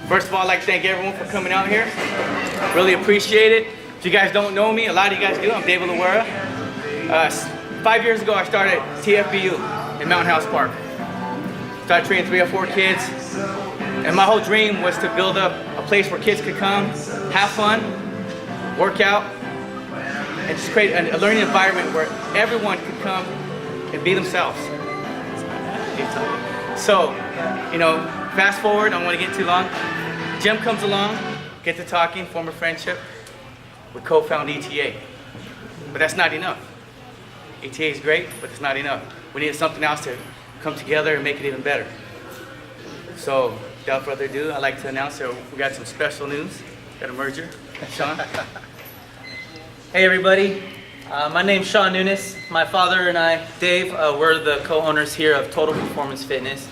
First of all, I'd like to thank everyone for coming out here. Really appreciate it. If you guys don't know me, a lot of you guys do. I'm David Luera. 5 years ago, I started TFBU in Mountain House Park. Started training 3 or 4 kids. And my whole dream was to build up a place where kids could come, have fun, work out, and just create a learning environment where everyone could come and be themselves. So, fast forward, I don't want to get too long. Jim comes along, get to talking, form a friendship. We co-found ETA. But that's not enough. ETA is great, but it's not enough. We needed something else to come together and make it even better. So, without further ado, I'd like to announce that we got some special news. Got a merger. Shaun? Hey everybody, my name's Shaun Nunes. My father and I, Dave, we're the co-owners here of Total Performance Fitness.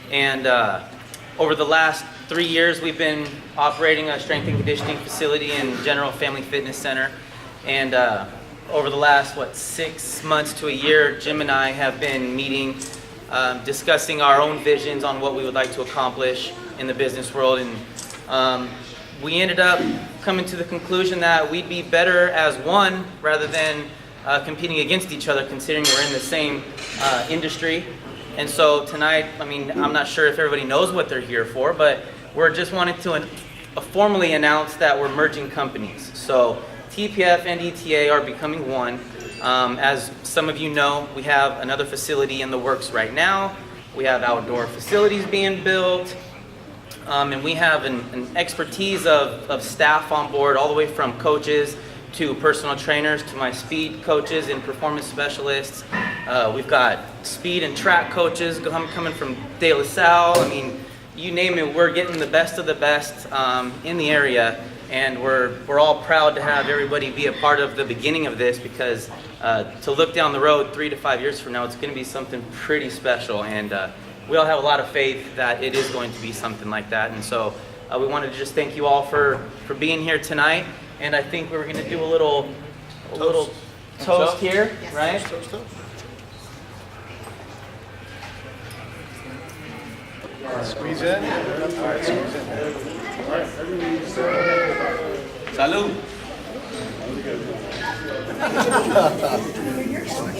And over the last 3 years, we've been operating a strength and conditioning facility and general family fitness center. And over the last, 6 months to a year, Jim and I have been meeting, discussing our own visions on what we would like to accomplish in the business world. And we ended up coming to the conclusion that we'd be better as one rather than competing against each other, considering we're in the same industry. And so tonight, I'm not sure if everybody knows what they're here for, but we're just wanting to formally announce that we're merging companies. So TPF and ETA are becoming one. As some of you know, we have another facility in the works right now. We have outdoor facilities being built. And we have an expertise of staff on board, all the way from coaches to personal trainers to my speed coaches and performance specialists. We've got speed and track coaches coming from De La Salle. You name it, we're getting the best of the best in the area. And we're all proud to have everybody be a part of the beginning of this, because to look down the road 3 to 5 years from now, it's going to be something pretty special. And we all have a lot of faith that it is going to be something like that. And so we wanted to just thank you all for being here tonight. And I think we're going to do a little toast here, yes. Right? Toast. Squeeze in. All right, squeeze in. Salud.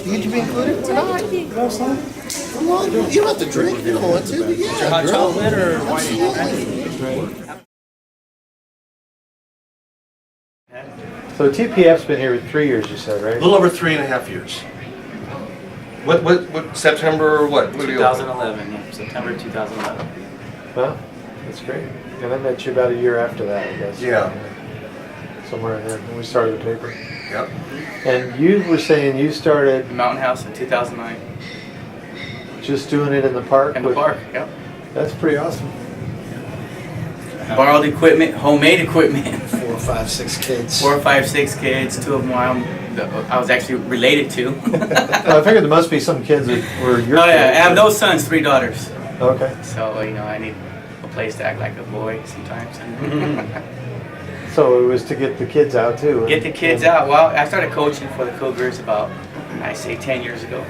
Need to be included tonight? Come on, you don't have to drink if you don't want to. But yeah, hot chocolate or wine? So TPF's been here 3 years, you said, right? A little over 3.5 years. What September or what? 2011, yeah, September 2011. Well, that's great. And I met you about a year after that, I guess. Yeah. Somewhere in there when we started the paper. Yep. And you were saying you started Mountain House in 2009. just doing it in the park? In the park, yep. That's pretty awesome. Borrowed equipment, homemade equipment. 4, 5, 6 kids. 4, 5, 6 kids. 2 of them I was actually related to. I figured there must be some kids that were your Oh yeah, I kids. have no sons, 3 daughters. Okay. So I need a place to act like a boy sometimes. So it was to get the kids out too. Get the kids out. Well, I started coaching for the Cougars about, I say 10 years ago.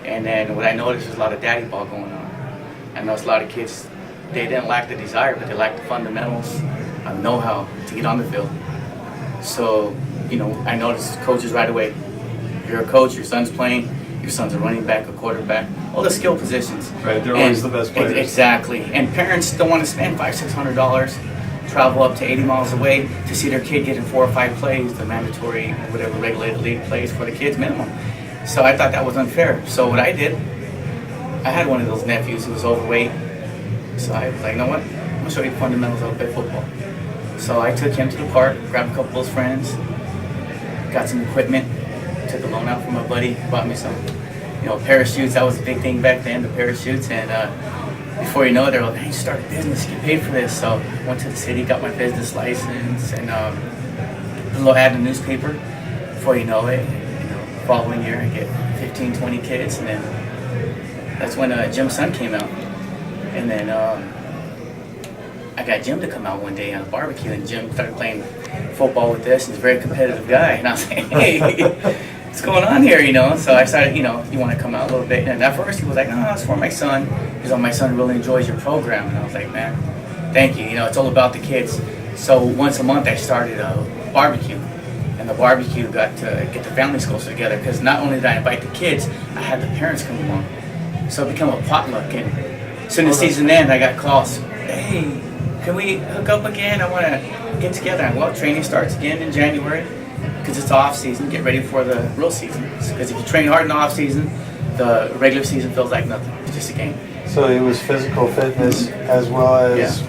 And then what I noticed was a lot of daddy ball going on. I noticed a lot of kids, they didn't lack the desire, but they lacked the fundamentals of know-how to get on the field. So, I noticed coaches right away. You're a coach, your son's playing, your son's a running back, a quarterback, all the skill positions. Right, they're always the best players. Exactly. And parents don't want to spend $500, $600, travel up to 80 miles away to see their kid getting 4 or 5 plays, the mandatory, whatever regulated league plays for the kids minimum. So I thought that was unfair. So what I did, I had one of those nephews who was overweight. So I was like, you know what? I'm going to show you the fundamentals of play football. So I took him to the park, grabbed a couple of his friends, got some equipment, took a loan out from my buddy, bought me some, parachutes. That was a big thing back then, the parachutes. And before you know it, they're like, hey, you start a business, get paid for this. So I went to the city, got my business license, and a little ad in the newspaper. Before you know it, following year I get 15, 20 kids, and then that's when Jim's son came out. And then I got Jim to come out one day on a barbecue, and Jim started playing football with us. He's a very competitive guy, and I was like, hey, what's going on here, So I started, you want to come out a little bit. And at first he was like, no, it's for my son. He's like, my son really enjoys your program. And I was like, man, Thank you. You know, it's all about the kids. So once a month I started a barbecue. And the barbecue got to get the families closer together, because not only did I invite the kids, I had the parents come along. So it became a potluck. And as soon as the season ended, I got calls. Hey, can we hook up again? I want to get together. And well, training starts again in January, because it's off season. Get ready for the real season. Because if you train hard in the off season, the regular season feels like nothing. It's just a game. So it was physical fitness as well as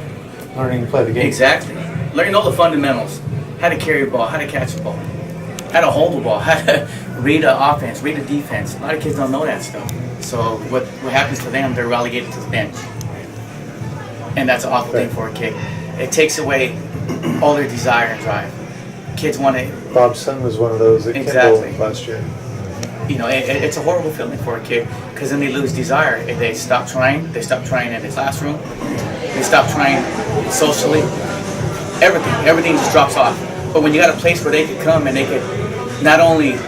learning to play the game. Exactly. Learning all the fundamentals. How to carry a ball, how to catch a ball, how to hold a ball, how to read an offense, read a defense. A lot of kids don't know that stuff. So what happens to them, they're relegated to the bench. And that's an awful thing for a kid. It takes away all their desire and drive. Kids want to... Bob's son was one of those at Exactly. Kendall last year. You know, it's a horrible feeling for a kid, because then they lose desire. If they stop trying in the classroom, they stop trying socially, everything just drops off. But when you got a place where they could come and they could not only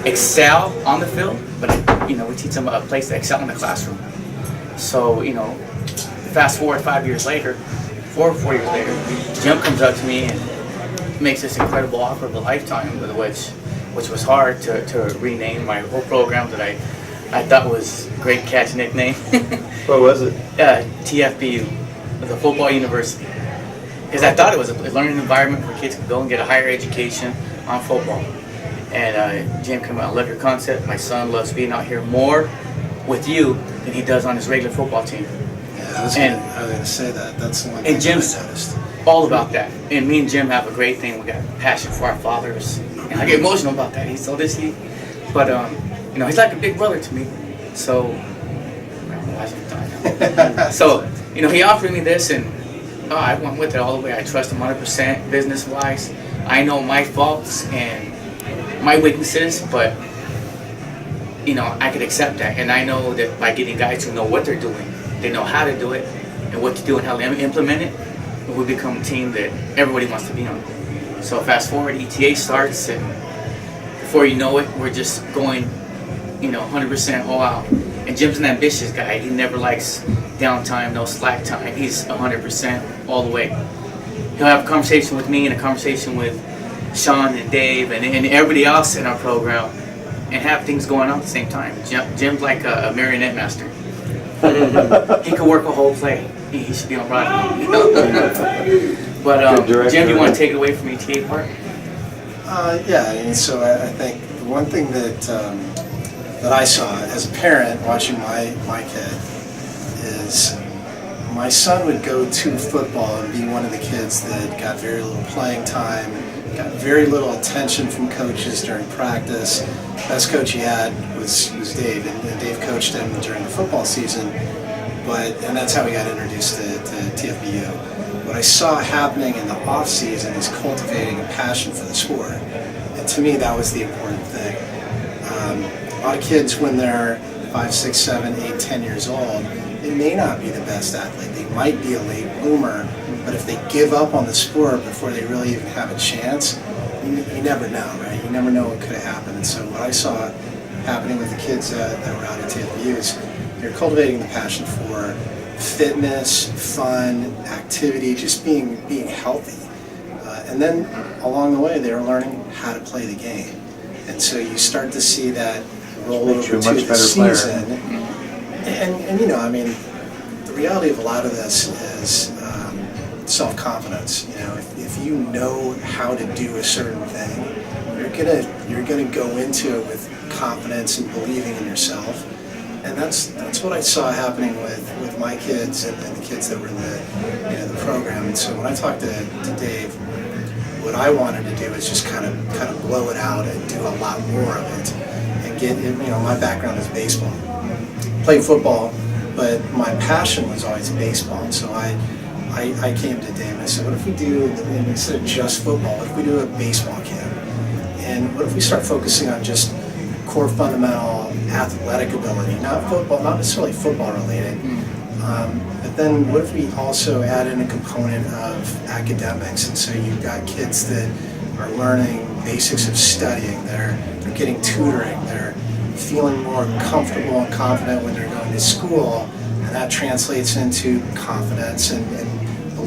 excel on the field, but, you know, we teach them a place to excel in the classroom. So, you know, fast forward 4 years later, Jim comes up to me and makes this incredible offer of a lifetime, which was hard to rename my whole program that I thought was a great catch nickname. What was it? TFBU, the Football University. Because I thought it was a learning environment where kids could go and get a higher education on football. And Jim came out, I love your concept. My son loves being out here more with you than he does on his regular football team. Yeah, I was going to say that. That's the one thing And Jim's I noticed. all about that. And me and Jim have a great thing. We got passion for our fathers. And I get emotional about that. He's so this, but you know, he's like a big brother to me. So, so you know, he offered me this, and I went with it all the way. I trust him 100% business-wise. I know my faults and my weaknesses, but you know, I could accept that. And I know that by getting guys who know what they're doing, they know how to do it and what to do and how to implement it, we become a team that everybody wants to be on. So fast forward, ETA starts, and before you know it, we're just going, you know, 100% all out. And Jim's an ambitious guy. He never likes downtime, no slack time. He's 100% all the way. He'll have a conversation with me and a conversation with Shaun and Dave and everybody else in our program, and have things going on at the same time. Jim's like a marionette master. He can work a whole play. He should be on Broadway. But Jim, you want to take it away from ETA part? Yeah, and so I think the one thing that that I saw as a parent watching my kid is my son would go to football and be one of the kids that got very little playing time, got very little attention from coaches during practice. Best coach he had was Dave, and Dave coached him during the football season. And that's how we got introduced to TFBU. What I saw happening in the off season is cultivating a passion for the sport, and to me that was the important thing. A lot of kids, when they're 5, 6, 7, 8, 10 years old, they may not be the best athlete. They might be a late bloomer, but if they give up on the sport before they really even have a chance, you never know, right? You never know what could have happened. And so what I saw happening with the kids that were out at TFBU is they're cultivating the passion for fitness, fun, activity, just being healthy. And then along the way, they're learning how to play the game. And so you start to see that roll over to the season. And you know, I mean, the reality of a lot of this is self-confidence. You know, if you know how to do a certain thing, you're gonna go into it with confidence and believing in yourself. And that's what I saw happening with my kids and the kids that were in the program. And so when I talked to Dave, what I wanted to do is just kind of blow it out and do a lot more of it and get, you know, my background is baseball. Played football, but my passion was always baseball. And so I came to Dave and I said, what if we do, instead of just football, what if we do a baseball camp? And what if we start focusing on just core fundamental athletic ability, not football, not necessarily football related, but then what if we also add in a component of academics? And so you've got kids that are learning basics of studying, they're getting tutoring, they're feeling more comfortable and confident when they're going to school, and that translates into confidence and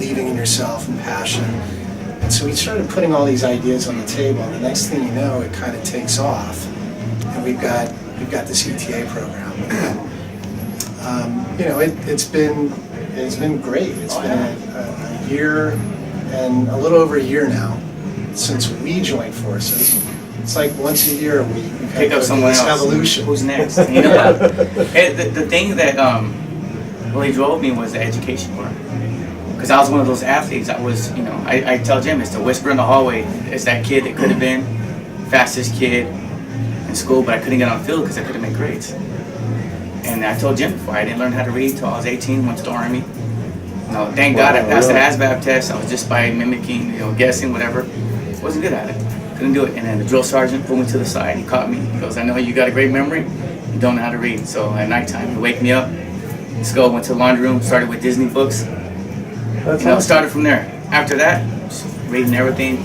believing in yourself and passion. And so we started putting all these ideas on the table, and the next thing you know, it kind of takes off, and we've got this ETA program. You know, it's been great. It's been a year and a little over a year now since we joined forces. It's like once a year we Pick up someone else. Evolution. Who's next? You know, the thing that really drove me was the education part. Because I was one of those athletes. I was, you know, I tell Jim, it's the whisper in the hallway. It's that kid that could have been fastest kid in school, but I couldn't get on the field because I couldn't make grades. And I told Jim before, I didn't learn how to read until I was 18, went to the Army. You know, thank God I passed the ASVAB test. I was just by mimicking, you know, guessing, whatever. Wasn't good at it. Couldn't do it. And then the drill sergeant pulled me to the side. He caught me. He goes, I know you got a great memory. You don't know how to read. So at nighttime, he wake me up. Let's go. Went to the laundry room. Started with Disney books. That's You know, awesome. started from there. After that, just reading everything.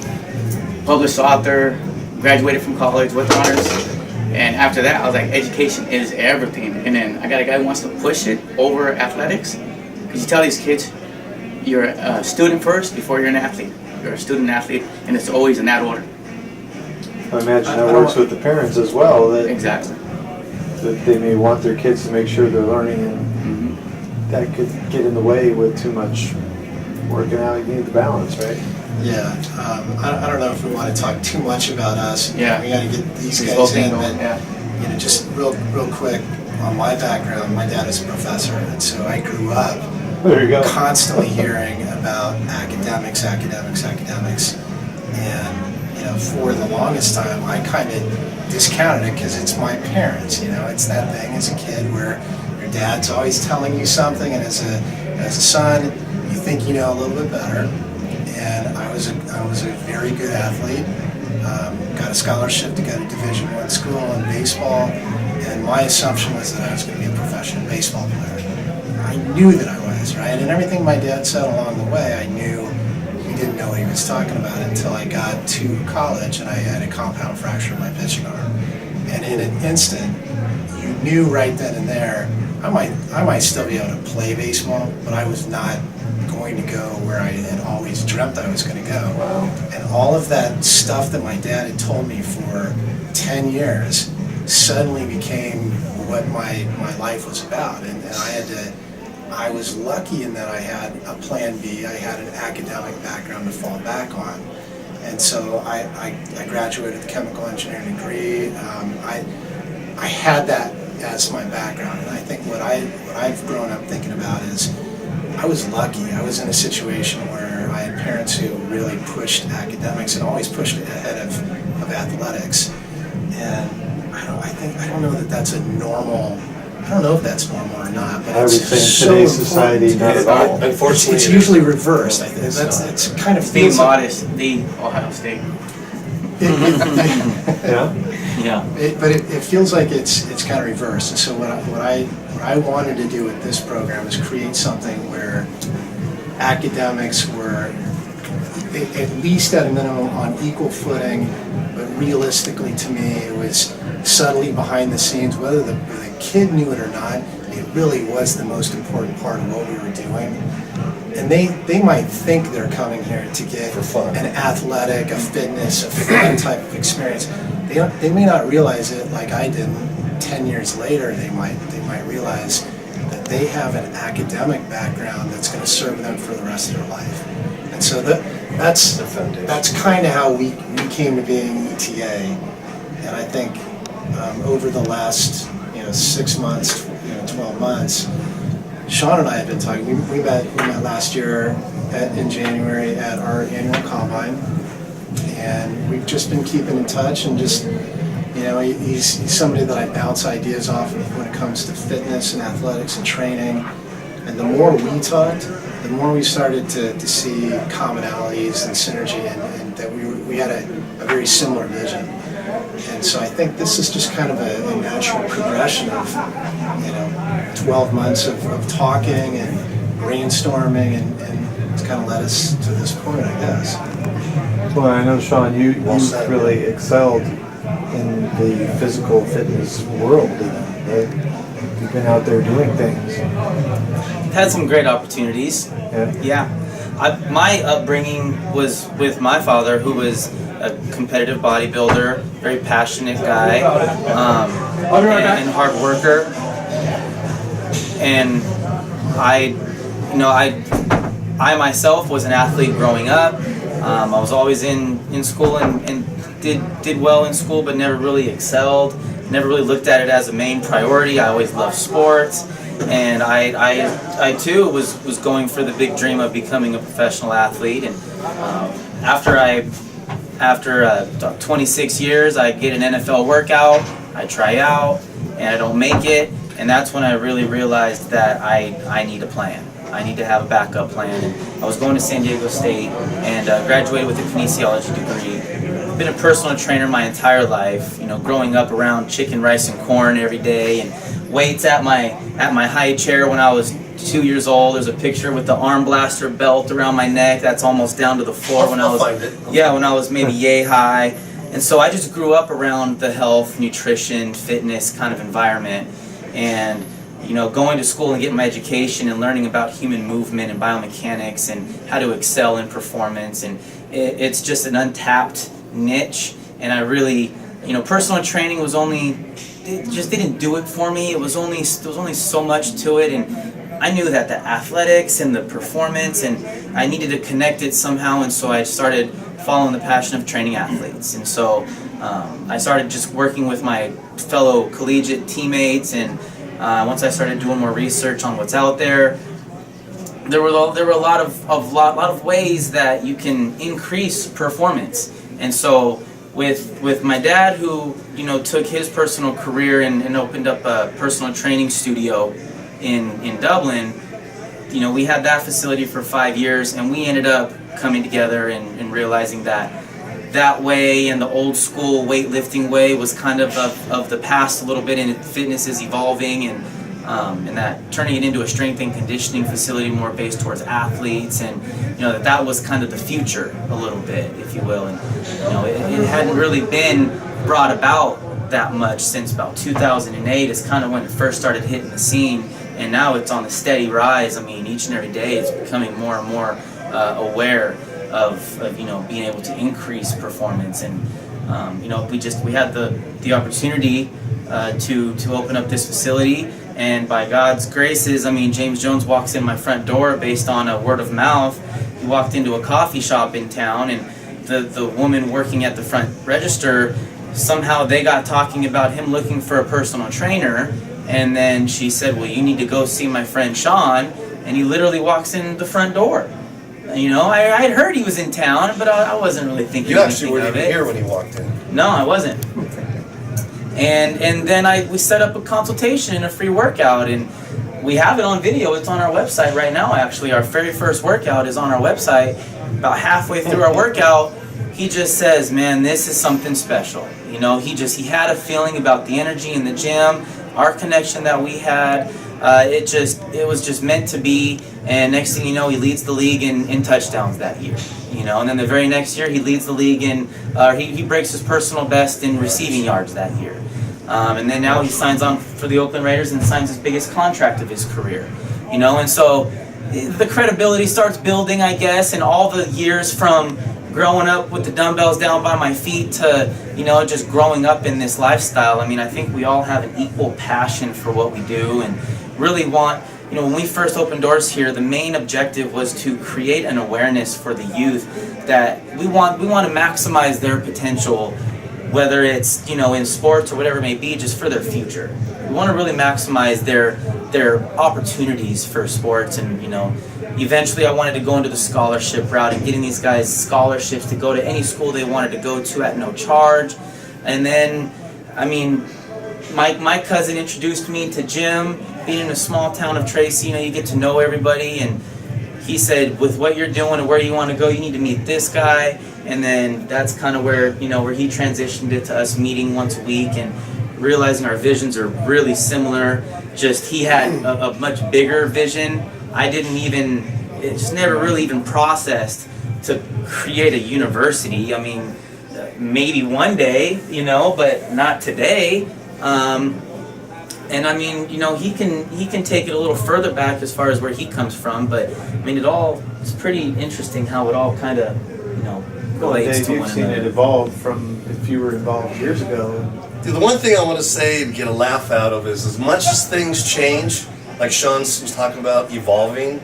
Published author. Graduated from college with honors. And after that, I was like, education is everything. And then I got a guy who wants to push it over athletics. Because you tell these kids, you're a student first before you're an athlete. You're a student athlete, and it's always in that order. I imagine that works with the parents as well, that Exactly. they may want their kids to make sure they're learning, and that could get in the way with too much working out. You need the balance, right? Yeah, I don't know if we want to talk too much about us. Yeah. We got to get these This guys whole in, thing but going, yeah. you know, just real quick on my background. My dad is a professor, and so I grew up There you go. constantly hearing about academics, and you know, for the longest time, I kind of discounted it because it's my parents. You know, it's that thing as a kid where your dad's always telling you something, and as a son, you think you know a little bit better. And I was a very good athlete. Got a scholarship to go to Division I school in baseball, and my assumption was that I was going to be a professional baseball player. I knew that I was, right? And everything my dad said along the way, I knew he didn't know what he was talking about until I got to college and I had a compound fracture in my pitching arm. And in an instant, you knew right then and there, I might still be able to play baseball, but I was not going to go where I had always dreamt I was going to go. And all of that stuff that my dad had told me for 10 years suddenly became what my life was about. And I was lucky in that I had a plan B. I had an academic background to fall back on. And so I graduated with a chemical engineering degree. I had that as my background. And I think what I've grown up thinking about is I was lucky. I was in a situation where I had parents who really pushed academics and always pushed ahead of athletics. And I don't know that that's a normal. I don't know if that's normal or not, but I would it's say in so today's important. society, not at all. Unfortunately, It's usually reversed. I think it's kind of Being feels like, modest, the Ohio State. Yeah? Yeah. but it feels like it's kind of reversed. And so what I wanted to do with this program is create something where academics were at least at a minimum on equal footing, but realistically to me it was subtly behind the scenes, whether the kid knew it or not, it really was the most important part of what we were doing. And they might think they're coming here to get For fun. an athletic, a fitness, a fun type of experience. They may not realize it like I didn't. 10 years later, they might realize that they have an academic background that's going to serve them for the rest of their life. And so that's The foundation. that's kind of how we came to being ETA. And I think over the last 6 months, 12 months, Shaun and I have been talking. We met last year in January at our annual combine, and we've just been keeping in touch. And just he's somebody that I bounce ideas off of when it comes to fitness and athletics and training. And the more we talked, the more we started to see commonalities and synergy, and that we had a very similar vision. And so I think this is just kind of a natural progression of 12 months of talking and brainstorming, and it's kind of led us to this point, I guess. Well, I know, Shaun, you've Well said. really excelled in the physical fitness world, right? You've been out there doing things. Had some great opportunities. Yeah. Yeah. my upbringing was with my father, who was a competitive bodybuilder, very passionate guy, and hard worker. And I myself was an athlete growing up. I was always in school and did well in school, but never really excelled. Never really looked at it as a main priority. I always loved sports, and I too was going for the big dream of becoming a professional athlete. And after 26 years, I get an NFL workout, I try out, and I don't make it. And that's when I really realized that I need a plan. I need to have a backup plan. And I was going to San Diego State and graduated with a kinesiology degree. I've been a personal trainer my entire life, growing up around chicken, rice, and corn every day, and weights at my high chair when I was 2 years old. There's a picture with the arm blaster belt around my neck that's almost down to the floor when I was maybe yay high. And so I just grew up around the health, nutrition, fitness kind of environment. And going to school and getting my education and learning about human movement and biomechanics and how to excel in performance, and it's just an untapped niche. And I really, personal training it just didn't do it for me. There was only so much to it, and I knew that the athletics and the performance, and I needed to connect it somehow. And so I started following the passion of training athletes. And so I started just working with my fellow collegiate teammates, and once I started doing more research on what's out there, there were a lot of ways that you can increase performance. And so with my dad, who took his personal career and opened up a personal training studio in Dublin, we had that facility for 5 years, and we ended up coming together and realizing that way and the old school weightlifting way was kind of the past a little bit, and fitness is evolving, and that turning it into a strength and conditioning facility more based towards athletes, and that was kind of the future a little bit, if you will. And it hadn't really been brought about that much since about 2008 is kind of when it first started hitting the scene, and now it's on a steady rise. I mean, each and every day it's becoming more and more aware of being able to increase performance. And we had the opportunity to open up this facility, and by God's graces, James Jones walks in my front door based on a word of mouth. He walked into a coffee shop in town, and the woman working at the front register, somehow they got talking about him looking for a personal trainer, and then she said, well, you need to go see my friend Shaun, and he literally walks in the front door. I had heard he was in town, but I wasn't really thinking You actually weren't of even it. here when he walked in. No, I wasn't. And then we set up a consultation and a free workout, and we have it on video. It's on our website right now, actually. Our very first workout is on our website. About halfway through our workout, he just says, man, this is something special. He had a feeling about the energy in the gym, our connection that we had. It was just meant to be. And next thing you know, he leads the league in touchdowns that year. And then the very next year, he leads the league he breaks his personal best in receiving yards that year. And then now he signs on for the Oakland Raiders and signs his biggest contract of his career. And so the credibility starts building, I guess, and all the years from growing up with the dumbbells down by my feet to, just growing up in this lifestyle. I think we all have an equal passion for what we do, and really want, when we first opened doors here, the main objective was to create an awareness for the youth that we want to maximize their potential, whether it's, in sports or whatever it may be, just for their future. We want to really maximize their opportunities for sports. And, eventually I wanted to go into the scholarship route and getting these guys scholarships to go to any school they wanted to go to at no charge. And then, my cousin introduced me to Jim. Being in a small town of Tracy, you get to know everybody, and he said, with what you're doing and where you want to go, you need to meet this guy. And then that's kind of where he transitioned it to us meeting once a week and realizing our visions are really similar. Just he had a much bigger vision. It just never really even processed to create a university. Maybe one day, but not today. And I mean, you know, he can take it a little further back as far as where he comes from, but I mean, it's pretty interesting how it all kind of, you know, relates Dave, to you've one seen another. it evolve from if you were involved years ago. The one thing I want to say and get a laugh out of is as much as things change, like Shaun was talking about evolving,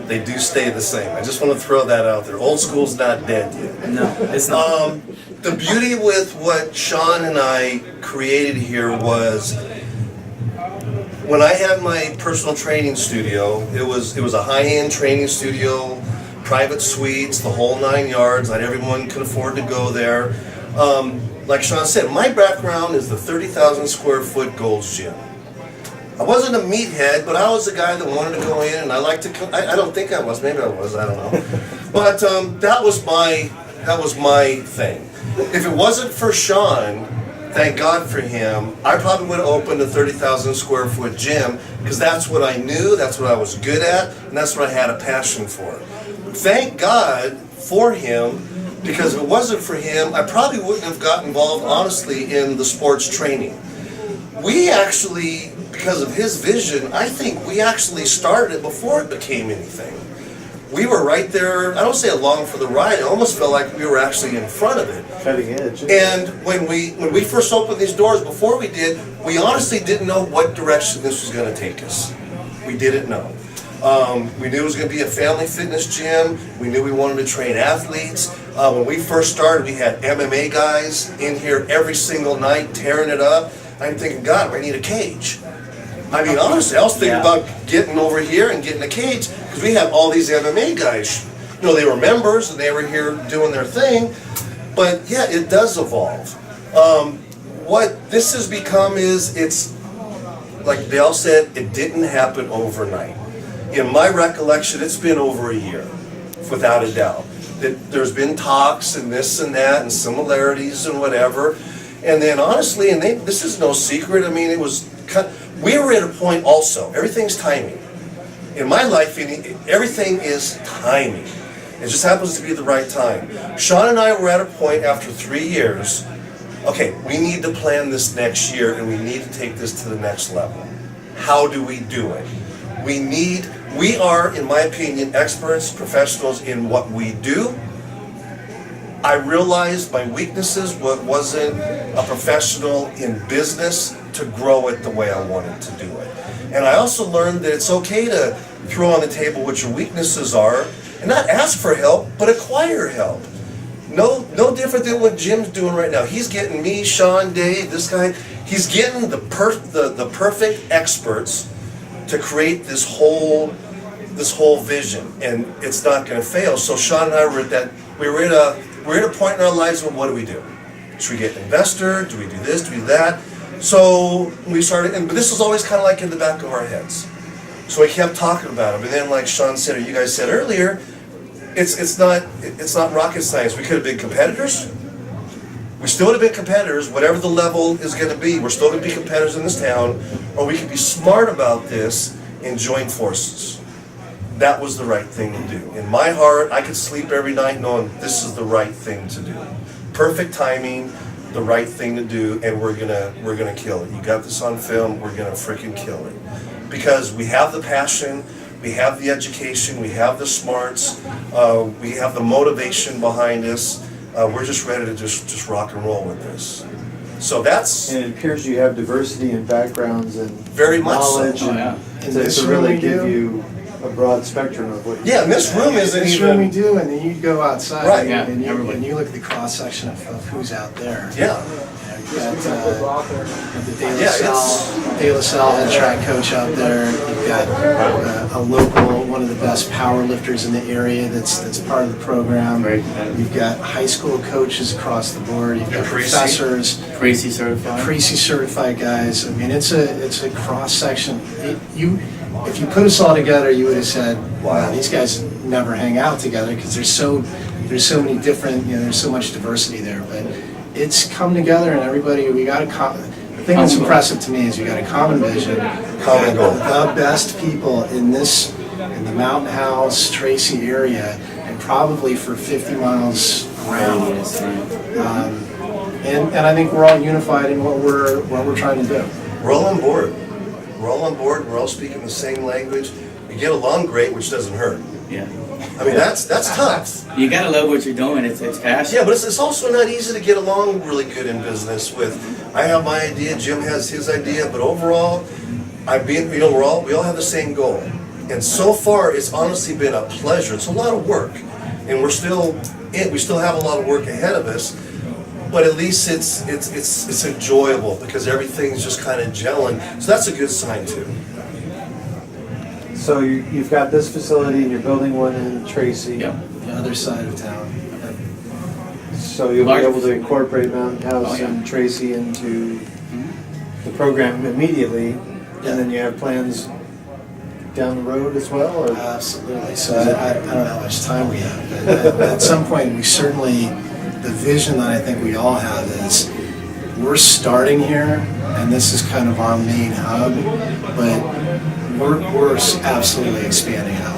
they do stay the same. I just want to throw that out there. Old school's not dead yet. No, it's not. The beauty with what Shaun and I created here was when I had my personal training studio, it was a high-end training studio, private suites, the whole 9 yards. Not everyone could afford to go there. Like Shaun said, my background is the 30,000 square foot Gold's Gym. I wasn't a meathead, but I was the guy that wanted to go in, and I like to. I don't think I was. Maybe I was. I don't know. But that was my thing. If it wasn't for Shaun, thank God for him, I probably would have opened a 30,000 square foot gym because that's what I knew, that's what I was good at, and that's what I had a passion for. Thank God for him, because if it wasn't for him, I probably wouldn't have got involved, honestly, in the sports training. We actually, because of his vision, I think we actually started it before it became anything. We were right there, I don't say along for the ride, it almost felt like we were actually in front of it. Cutting edge. And when we first opened these doors, before we did, we honestly didn't know what direction this was going to take us. We didn't know. We knew it was going to be a family fitness gym. We knew we wanted to train athletes. When we first started, we had MMA guys in here every single night tearing it up. I'm thinking, God, I need a cage. I mean, honestly, I was thinking about getting over here and getting a cage because we have all these MMA guys. You know, they were members and they were here doing their thing. But yeah, it does evolve. What this has become is, it's like Dale said, it didn't happen overnight. In my recollection, it's been over a year, without a doubt. There's been talks and this and that and similarities and whatever. And then honestly, this is no secret, I mean, we were at a point also, everything's timing. In my life, everything is timing. It just happens to be the right time. Shaun and I were at a point after 3 years, okay, we need to plan this next year and we need to take this to the next level. How do we do it? We are, in my opinion, experts, professionals in what we do. I realized my weaknesses, what wasn't a professional in business to grow it the way I wanted to do it. And I also learned that it's okay to throw on the table what your weaknesses are and not ask for help, but acquire help. No different than what Jim's doing right now. He's getting me, Shaun, Dave, this guy. He's getting the perfect experts to create this whole vision, and it's not going to fail. So Shaun and I were we're at a point in our lives where what do we do? Should we get an investor? Do we do this? Do we do that? So we started, but this was always kind of like in the back of our heads. So we kept talking about it. But then, like Shaun said, or you guys said earlier, it's not rocket science. We could have been competitors. We still would have been competitors, whatever the level is going to be. We're still going to be competitors in this town, or we could be smart about this and join forces. That was the right thing to do. In my heart, I could sleep every night knowing this is the right thing to do. Perfect timing, the right thing to do, and we're gonna kill it. You got this on film, we're gonna freaking kill it. Because we have the passion, we have the education, we have the smarts, we have the motivation behind us. We're just ready to just rock and roll with this. So that's... And it appears you have diversity in backgrounds and very much knowledge so. to really give you a broad spectrum of what you Yeah, and this room isn't This even... room we do, and then you go outside, Right. and, Yeah, and you look at the cross section of who's out there. Yeah. You've got the Yeah, De La Salle head track coach out there. You've got a local, one of the best power lifters in the area that's part of the program. Right. You've got high school coaches across the board. You've got Creasy. professors, Crazy certified. Creasy certified guys. I mean, it's a cross section. If you put us all together, you would have said, "Wow, these guys never hang out together," because there's so many different, there's so much diversity there. But it's come together, and everybody, we got a the thing that's impressive to me is we got a common vision, Common goal. the best people in the Mountain House, Tracy area, and probably for 50 miles around. And I think we're all unified in what we're trying to do. We're all on board. we're all on board, we're all speaking the same language, we get along great, which doesn't hurt. Yeah. I mean, that's tough. You gotta love what you're doing. It's passion. Yeah, but it's also not easy to get along really good in business with, I have my idea, Jim has his idea, but overall, we all have the same goal. And so far, it's honestly been a pleasure. It's a lot of work. And we still have a lot of work ahead of us, but at least it's enjoyable because everything's just kind of gelling. So that's a good sign too. So you've got this facility and you're building one in Tracy. Yep. The other side of town. So you'll be able to incorporate Mountain House Oh, yeah. and Tracy into the program immediately, Yeah. and then you have plans down the road as well? Or? Absolutely. So I don't know how much time we have, but at some point we certainly, the vision that I think we all have is we're starting here and this is kind of our main hub, but we're absolutely expanding out.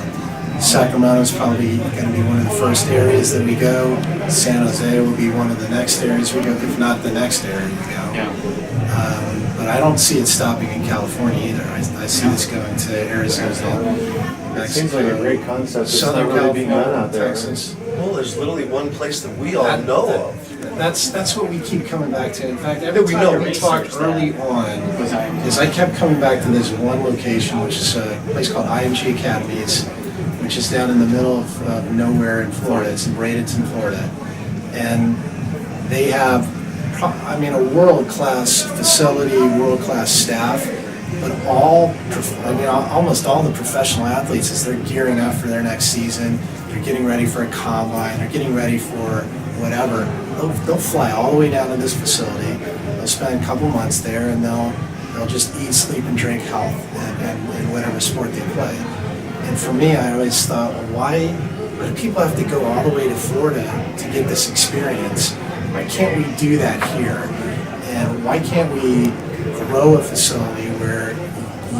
Sacramento is probably going to be one of the first areas that we go. San Jose will be one of the next areas we go, if not the next area we go. Yeah. But I don't see it stopping in California either. I see this going to Arizona, It seems like a great concept. It's Southern not really being done California, out there. Texas. Well, there's literally one place that we all know of. That's what we keep coming back to. In fact, That every we time know. we talked early on, is I kept coming back to this one location, which is a place called IMG Academies, which is down in the middle of nowhere in Florida. It's in Bradenton, Florida. And they have, a world-class facility, world-class staff, but almost all the professional athletes, as they're gearing up for their next season, they're getting ready for a combine, they're getting ready for whatever, they'll fly all the way down to this facility, they'll spend a couple months there, and they'll just eat, sleep, and drink health and whatever sport they play. And for me, I always thought, well, why do people have to go all the way to Florida to get this experience? Why can't we do that here? And why can't we grow a facility where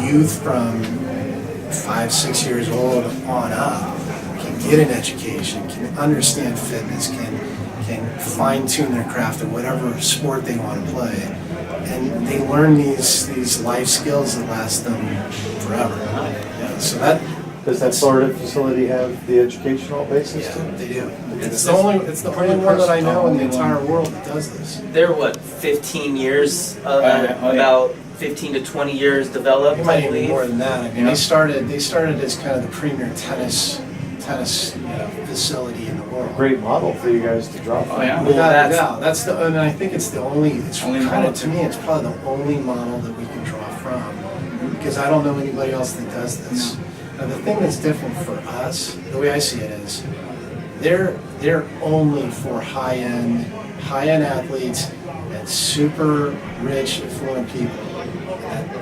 youth from 5, 6 years old on up can get an education, can understand fitness, can fine-tune their craft at whatever sport they want to play, and they learn these life skills that last them forever. Yeah, so Does that Florida facility have the educational basis yeah, to it? they do. It's the only one that I know in the entire world that does this. They're 15 years, yeah. about 15 to 20 years developed, It might I even be believe. more than that. I mean, Yeah. they started as kind of the premier tennis facility in the world. Great model for you guys to draw from. Oh, yeah. Without a That's- doubt, that's the, and I think it's the only. It's Only kind model. of, to me, it's probably the only model that we can draw from, because I don't know anybody else that does this. Now, the thing that's different for us, the way I see it is, they're only for high-end athletes and super rich, affluent people.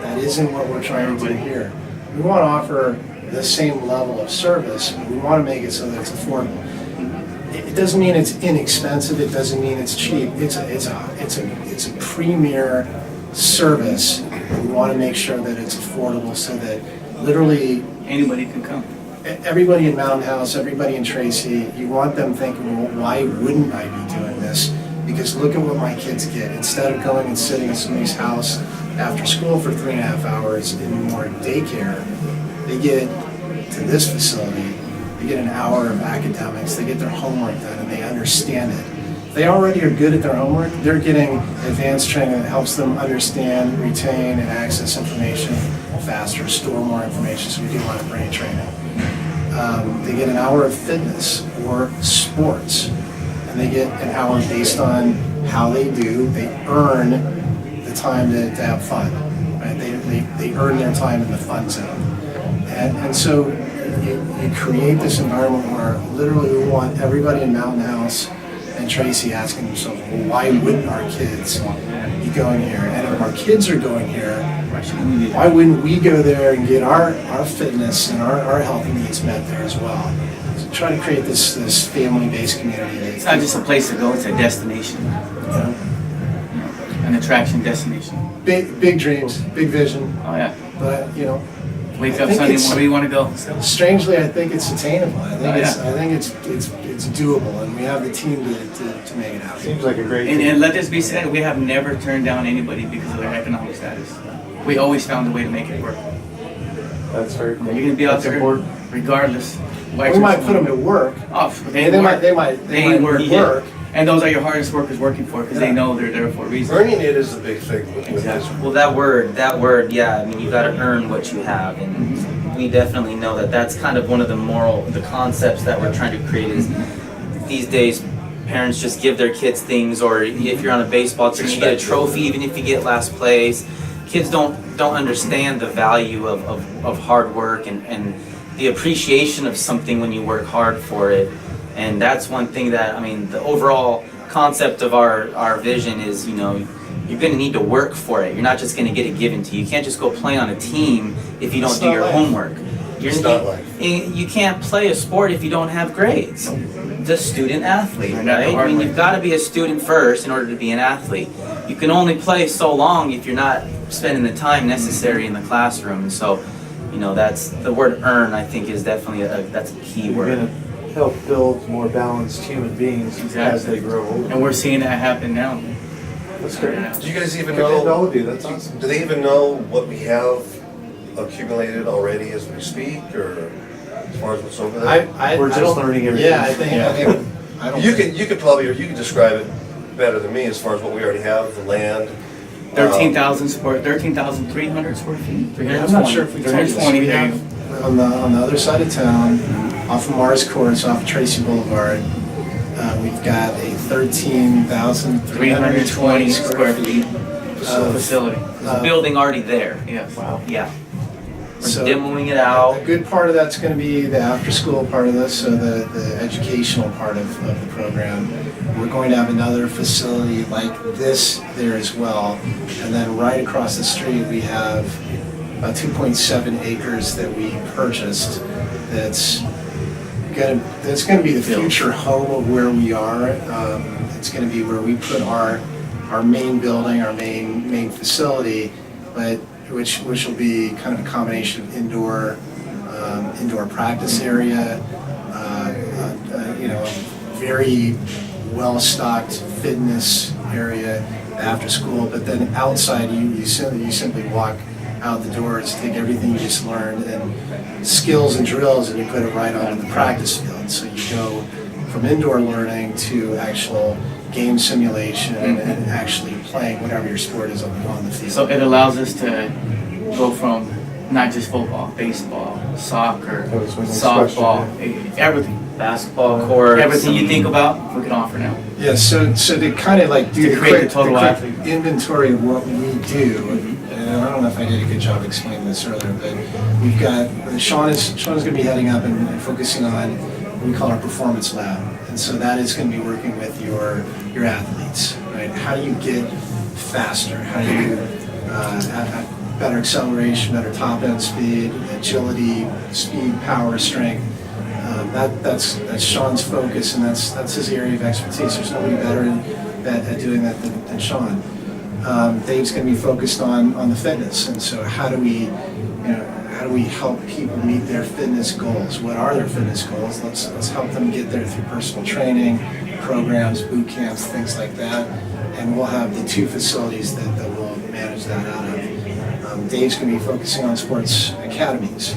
That isn't what we're trying to do here. We want to offer the same level of service, but we want to make it so that it's affordable. It doesn't mean it's inexpensive. It doesn't mean it's cheap. It's a premier service. We want to make sure that it's affordable so that literally Anybody can come. everybody in Mountain House, everybody in Tracy, you want them thinking, well, why wouldn't I be doing this? Because look at what my kids get. Instead of going and sitting in somebody's house after school for 3.5 hours in more daycare, they get to this facility, they get an hour of academics, they get their homework done, and they understand it. If they already are good at their homework, they're getting advanced training that helps them understand, retain, and access information faster, store more information, so we do a lot of brain training. They get an hour of fitness or sports, and they get an hour based on how they do. They earn the time to have fun, right? They earn their time in the fun zone. And so you create this environment where literally we want everybody in Mountain House and Tracy asking themselves, well, why wouldn't our kids be going here? And if our kids are going here, why wouldn't we go there and get our fitness and our health needs met there as well? So try to create this family-based community. It's not just a place to go, it's a destination. An attraction destination. Big dreams, big vision, Oh yeah. but Wake I up think Sunday it's- morning, where you want to go? strangely, I think it's attainable. I think Oh, it's yeah. it's doable, and we have the team to make it happen. Seems like a great And let this be said, we have never turned down anybody because of their economic status. we always found a way to make it work. That's very cool. You're gonna be out That's there important. regardless. We might put them to work. Oh, They might work. And those are your hardest workers working for, because they know they're there for a reason. Earning it is the big thing with this. Exactly. Well, that word, yeah. I mean, you got to earn what you have, and we definitely know that. That's kind of one of the concepts that we're trying to create. Is these days, parents just give their kids things, or if you're on a baseball team, you get a trophy, even if you get last place. Kids don't understand the value of hard work and the appreciation of something when you work hard for it. And that's one thing that, I mean, the overall concept of our vision is, you know, you're going to need to work for it. You're not just going to get it given to you. You can't just go play on a team if you don't It's do not your life. homework. It's not life. You can't play a sport if you don't have grades. The student athlete, Learn that the right? hard I mean, way. you've got to be a student first in order to be an athlete. You can only play so long if you're not spending the time necessary in the classroom. And so, you know, that's the word earn, I think, is definitely that's a key You're word. gonna help build more balanced human beings as they grow older. And we're seeing that happen now. That's great. Do you guys even Commend all know, of you. That's awesome. do they even know what we have accumulated already as we speak, or as far as what's over there? We're just learning everything. Yeah, I think, I don't You think- could probably, or you could describe it better than me as far as what we already have, the land. 13,300 square feet. I'm not sure if we told you this. 320, We there you have, on the other side of town, off of Mars Courts, off of Tracy Boulevard, we've got a 13,320 square feet facility. There's a building already there. Yes. Wow. Yeah. We're So- demoing it out. A good part of that's going to be the after-school part of this, so the educational part of the program. We're going to have another facility like this there as well. And then right across the street, we have about 2.7 acres that we purchased that's going to be the future home of where we are. It's going to be where we put our main building, our main facility, but which will be kind of a combination of indoor practice area, you know, very well-stocked fitness area after school. But then outside, you simply walk out the doors, take everything you just learned and skills and drills, and you put it right onto the practice field. So you go from indoor learning to actual game simulation and actually playing whatever your sport is on the field. So it allows us to go from not just football, baseball, soccer, That was my next softball, question, everything. Basketball courts. Everything you think about, we can offer now. Yeah, so to kind of like do To the create quick, the total quick athlete. inventory of what we do, and I don't know if I did a good job explaining this earlier, but we've got, Shaun is going to be heading up and focusing on what we call our performance lab. And so that is going to be working with your athletes, right? How do you get faster? How do you have better acceleration, better top end speed, agility, speed, power, strength? That's Shaun's focus, and that's his area of expertise. There's nobody better at doing that than Shaun. Dave's going to be focused on the fitness, and so how do we help people meet their fitness goals? What are their fitness goals? Let's help them get there through personal training, programs, boot camps, things like that. And we'll have the two facilities that will manage that out of. Dave's going to be focusing on sports academies.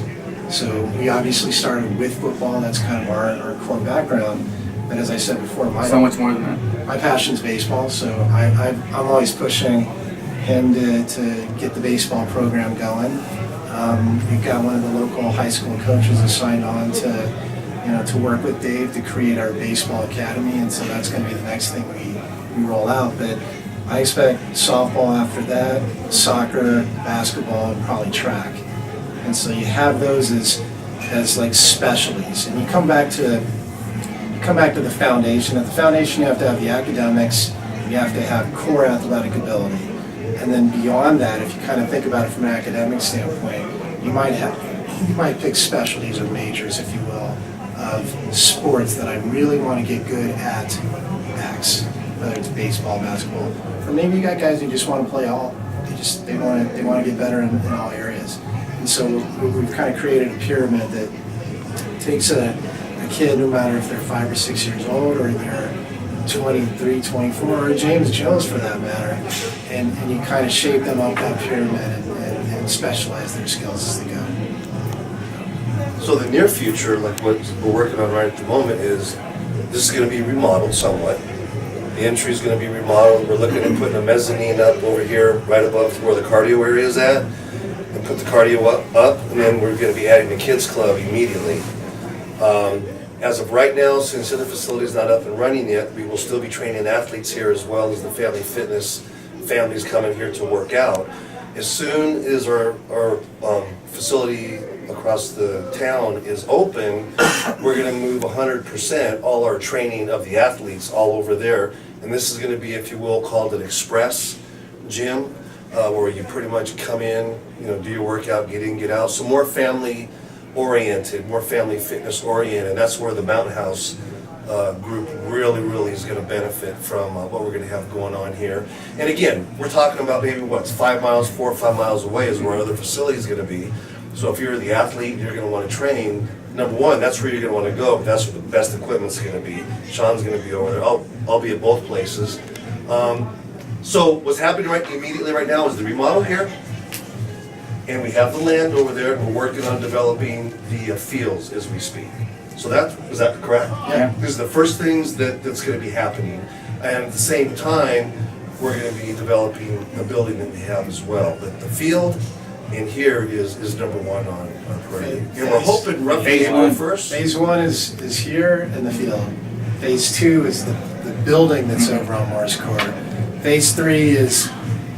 So we obviously started with football. That's kind of our core background. But as I said before, So much more than that. my passion's baseball, so I'm always pushing him to get the baseball program going. We've got one of the local high school coaches assigned on to work with Dave to create our baseball academy, and so that's going to be the next thing we roll out. But I expect softball after that, soccer, basketball, and probably track. And so you have those as like specialties, and you come back to the foundation. At the foundation, you have to have the academics, you have to have core athletic ability. And then beyond that, if you kind of think about it from an academic standpoint, you might pick specialties or majors, if you will, of sports that I really want to get good at X, whether it's baseball, basketball, or maybe you got guys who just want to play all. They want to get better in all areas. And so we've kind of created a pyramid that takes a kid, no matter if they're 5 or 6 years old, or they're 23, 24, or James Jones for that matter, and you kind of shape them up that pyramid and specialize their skills as they go. So the near future, like what we're working on right at the moment, is this is going to be remodeled somewhat. The entry is going to be remodeled. We're looking at putting a mezzanine up over here, right above where the cardio area is at, and put the cardio up, and then we're going to be adding the kids club immediately. As of right now, since the facility is not up and running yet, we will still be training athletes here as well as the family fitness families coming here to work out. As soon as our facility across the town is open, we're going to move 100% all our training of the athletes all over there. And this is going to be, if you will, called an express gym, where you pretty much come in, do your workout, get in, get out. So more family oriented, more family fitness oriented. That's where the Mountain House group really is going to benefit from what we're going to have going on here. And again, we're talking about maybe 4 or 5 miles away is where other facility is going to be. So if you're the athlete, you're going to want to train. Number one, that's where you're going to want to go. That's where the best equipment's going to be. Shaun's going to be over there. I'll be at both places. So what's happening immediately right now is the remodel here. And we have the land over there, and we're working on developing the fields as we speak. So is that correct? Yeah. These are the first things that's going to be happening. And at the same time, we're going to be developing the building that we have as well. But the field in here is number one on our priority. And we're hoping roughly April 1st. Phase 1 is here in the field. Phase 2 is the building that's over on Morris Court. Phase 3 is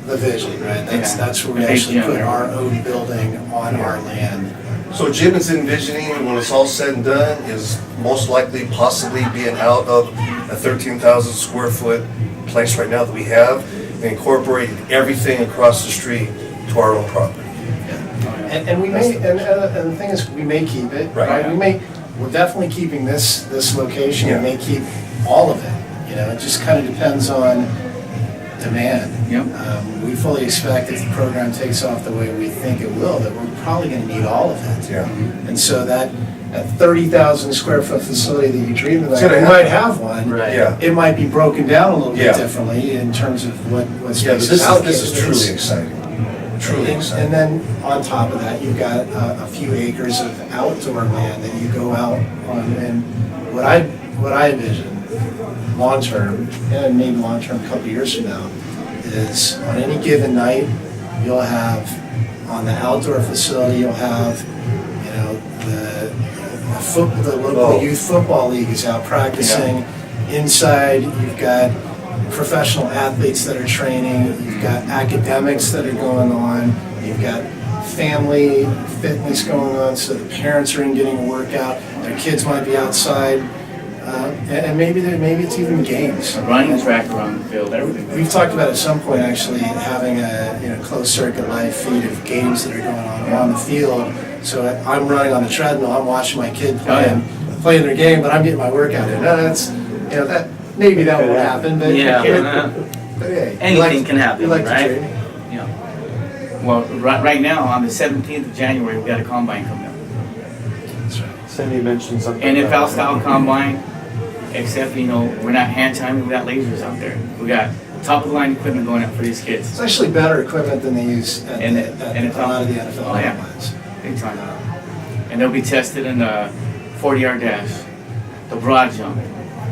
the vision, right? That's where we actually put our own building on our land. So Jim is envisioning, when it's all said and done, is most likely possibly being out of a 13,000 square foot place right now that we have, and incorporating everything across the street to our own property. And we may, and the thing is, we may keep it, right? We're definitely keeping this location. Yeah. We may keep all of it. It just kind of depends on demand. Yep. We fully expect if the program takes off the way we think it will, that we're probably going to need all of it. Yeah. And so that 30,000 square foot facility that you dreamed of, So we might have one. Right. Yeah. It might be broken down a little bit Yeah. differently in terms of what Yeah, space but is allocated. this is truly exciting. Truly exciting. And then on top of that, you've got a few acres of outdoor land that you go out on. And what I envision long term, and maybe long term a couple of years from now, is on any given night, you'll have on the outdoor facility, you'll have the local youth football league is out practicing. Inside, you've got professional athletes that are training, you've got academics that are going on, you've got family fitness going on, so the parents are in getting a workout, their kids might be outside, and maybe it's even games. A running track around the field, everything. We've talked about at some point actually having a closed circuit live feed of games that are going on the field. So I'm running on the treadmill, I'm watching my kid playing their game, but I'm getting my workout in. That maybe that won't happen, but but hey, Anything can happen, we like right? to train. Yeah. Well, right now, on the 17th of January, we got a combine coming up. That's right. Cindy mentioned something. NFL style combine, except, we're not hand timing, we got lasers out there. We got top of the line equipment going out for these kids. It's actually better equipment than they use at And a lot of the NFL Oh, yeah. combines. Big time. And they'll be tested in the 40-yard dash, the broad jump,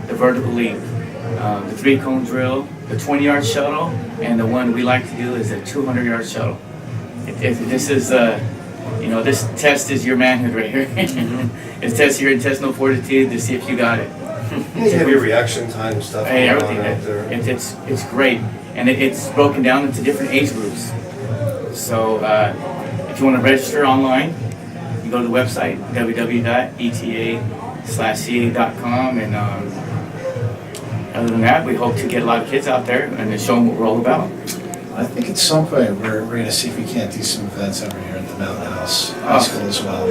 the vertical leap, the 3-cone drill, the 20-yard shuttle, and the one we like to do is a 200-yard shuttle. This is, this test is your manhood right here. It tests your intestinal fortitude to see if you got it. Your reaction time and stuff. Hey, going on everything. out there. It's great, and it's broken down into different age groups. So if you want to register online, you go to the website www.eta/ca.com, and other than that, we hope to get a lot of kids out there and to show them what we're all about. I think at some point we're going to see if we can't do some events over here at the Mountain House High School as well.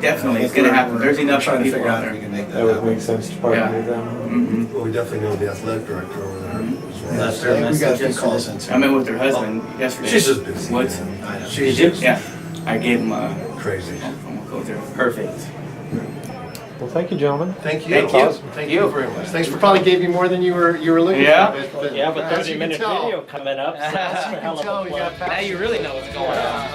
Definitely, it's going to happen. There's enough trying to people figure out out if there. we can make that That would happen. make sense to partner Yeah. with them. Mm-hmm. Well, we definitely know the athletic director over there as well. That's I think we got a few Message calls into I met with her husband yesterday. She's just busy. Woods. I know. She's Did you? just Yeah. I gave him a crazy. phone code there. Perfect. Well, thank you, gentlemen. Thank you. Thank you. Thank you very much. Thanks for Probably gave you more than you were looking Yeah. for. Yeah, but as you can 30-minute tell- video coming up, so that's a hell of tell a we plug. got Now you really know what's going on.